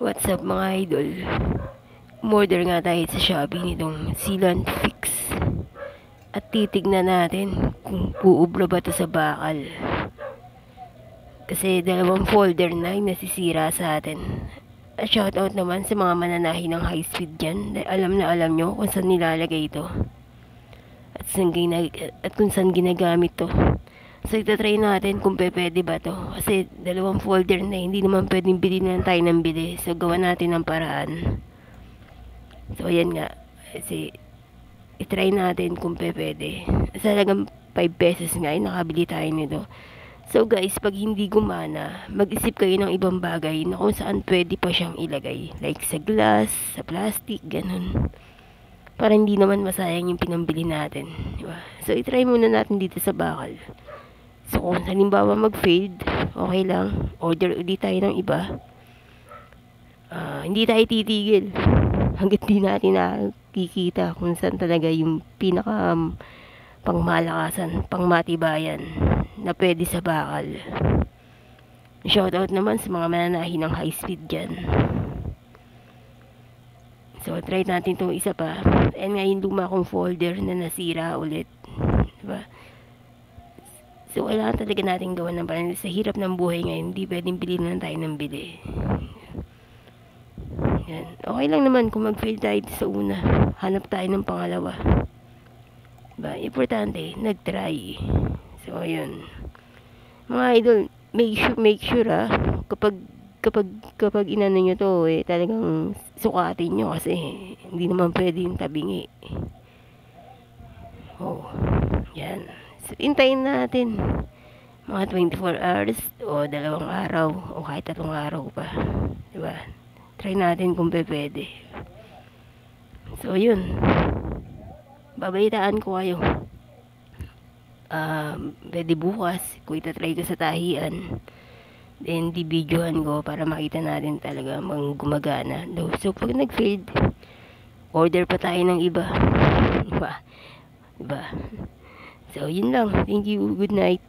What's up mga idol? Umorder nga tayo sa Shopee nitong Sealant Fix. At titignan natin kung uubra ba to sa bakal. Kasi dalawang folder na yung nasisira sa atin. At shoutout naman sa mga mananahi ng high speed dyan. Alam na alam nyo kung saan nilalagay ito. At kung saan ginagamit to. So itatry natin kung pwede ba to. Kasi dalawang folder na, hindi naman pwedeng bilhin na tayo ng bili. So gawa natin ng paraan. So ayan nga. Kasi itry natin kung pwede. Sa halagang 5 pesos nga ay nakabili tayo nito. So guys, pag hindi gumana, mag-isip kayo ng ibang bagay na kung saan pwede pa siyang ilagay. Like sa glass, sa plastic, ganun. Para hindi naman masayang yung pinambili natin. Diba? So itry muna natin dito sa bakal. So kung halimbawa mag-fade, okay lang. Order ulit tayo ng iba. Hindi tayo titigil hanggat di natin nakikita kung saan talaga yung pinaka pangmalakasan, pangmatibayan na pwede sa bakal. Shoutout naman sa mga mananahi ng high speed dyan. So try natin itong isa pa. And nga yung luma kong folder na nasira ulit, diba? So kailangan talaga natin gawa ng parang sa hirap ng buhay ngayon. Hindi pwedeng bilhin lang tayo ng bili. Yan. Okay lang naman kung mag-fail tayo sa una. Hanap tayo ng pangalawa. Diba? Importante, nag-try. So, ayun. Mga idol, make sure kapag inano nyo to, talagang sukatin nyo kasi hindi naman pwedeng tabingi. Oh, yan. So, hintayin natin mga 24 hours o 2 araw o kahit 3 araw pa. Diba? Try natin kung pwede. So, yun. Babalitaan ko kayo. Pwede bukas kung itatry ko sa tahian. Then, di-videohan ko para makita natin talaga gumagana. So, pag nag-fade, order pa tayo ng iba. Diba? So, yun lang. Thank you. Good night.